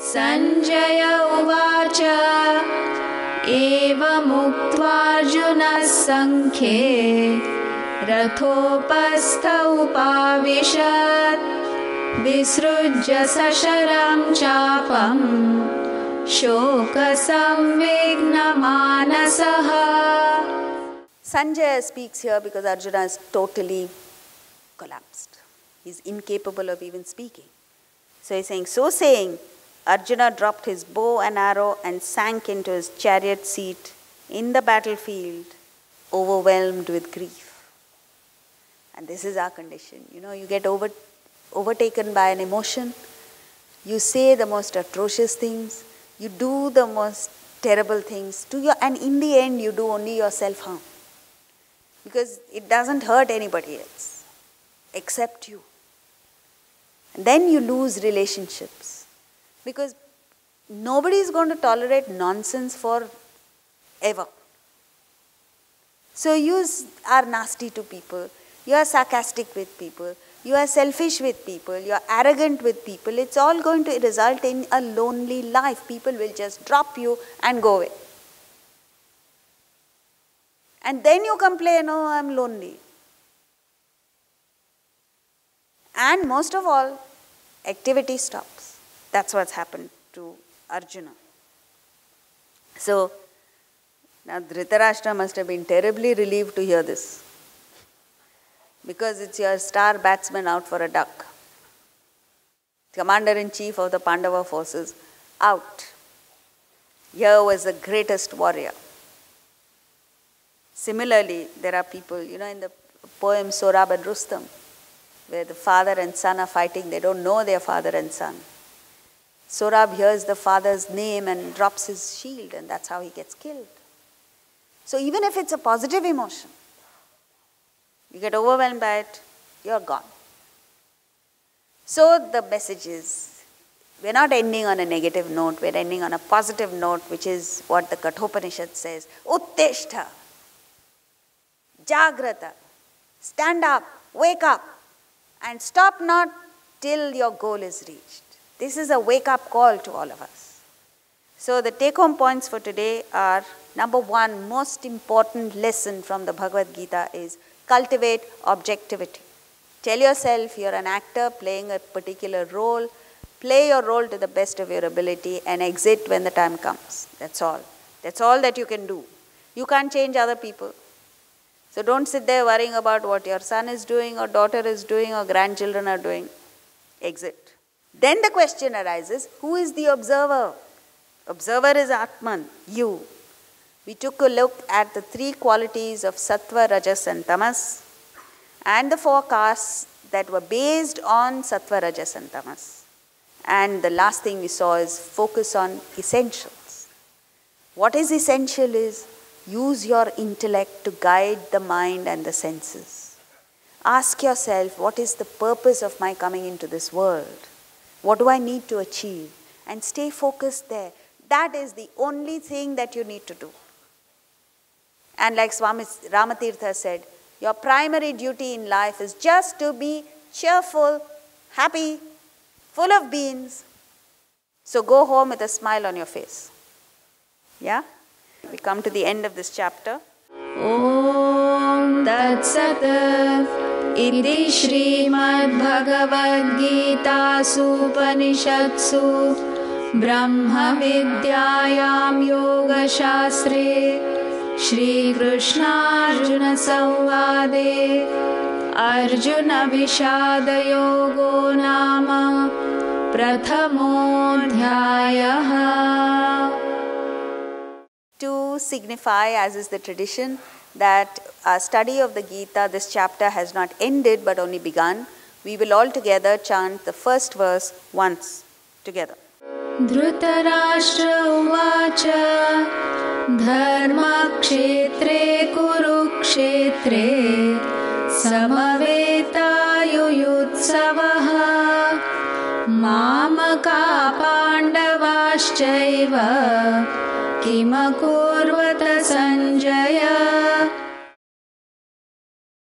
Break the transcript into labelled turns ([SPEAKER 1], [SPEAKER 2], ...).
[SPEAKER 1] Sanjay uvacha evamuktvarjunas sankhye rathopastha upavishat visrujya sasharam chapam shoka samvigna manasaha.
[SPEAKER 2] Sanjaya speaks here because Arjuna is totally collapsed. He's incapable of even speaking. So he's saying, so saying, Arjuna dropped his bow and arrow and sank into his chariot seat in the battlefield, overwhelmed with grief. And this is our condition. You get overtaken by an emotion, you say the most atrocious things, you do the most terrible things and in the end you do only yourself harm. Because it doesn't hurt anybody else except you. And then you lose relationships. Because nobody is going to tolerate nonsense forever. So you are nasty to people, you are sarcastic with people, you are selfish with people, you are arrogant with people. It's all going to result in a lonely life. People will just drop you and go away. And then you complain, oh, I'm lonely. And most of all, activity stops. That's what's happened to Arjuna. So, now Dhritarashtra must have been terribly relieved to hear this. Because it's your star batsman out for a duck. Commander-in-chief of the Pandava forces, out. Here was the greatest warrior. Similarly, there are people, in the poem Sorab and Rustam, where the father and son are fighting, they don't know their father and son. Sorab hears the father's name and drops his shield, and that's how he gets killed. So even if it's a positive emotion, you get overwhelmed by it, you're gone. So the message is, we're not ending on a negative note, we're ending on a positive note, which is what the Kathopanishad says, Utteshtha, Jagrata, stand up, wake up, and stop not till your goal is reached. This is a wake-up call to all of us. So the take-home points for today are, number one, most important lesson from the Bhagavad Gita is cultivate objectivity. Tell yourself you're an actor playing a particular role, play your role to the best of your ability and exit when the time comes. That's all. That's all that you can do. You can't change other people. So don't sit there worrying about what your son is doing or daughter is doing or grandchildren are doing. Exit. Then the question arises, who is the observer? Observer is Atman, you. We took a look at the three qualities of Sattva, Rajas and Tamas and the four castes that were based on Sattva, Rajas and Tamas. And the last thing we saw is focus on essentials. What is essential is use your intellect to guide the mind and the senses. Ask yourself, what is the purpose of my coming into this world? What do I need to achieve? And stay focused there. That is the only thing that you need to do. And like Swami Ramatirtha said, your primary duty in life is just to be cheerful, happy, full of beans. So go home with a smile on your face. Yeah? We come to the end of this chapter.
[SPEAKER 1] Om Tat Sat Iti Srimad Bhagavad Gita Upanishatsu Brahma Vidyayam Yoga Shastre Shri Krishna Arjuna Samvade Arjuna Vishada Yogo Nama Prathamo Dhyayaha.
[SPEAKER 2] To signify, as is the tradition, that our study of the Gita, this chapter has not ended but only begun, we will all together chant the first verse once together.
[SPEAKER 1] Dhritarashtra uvacha dharma kshetre kurukshetre samaveta yuyutsavaha mamaka pandavaschaiva kimakurvata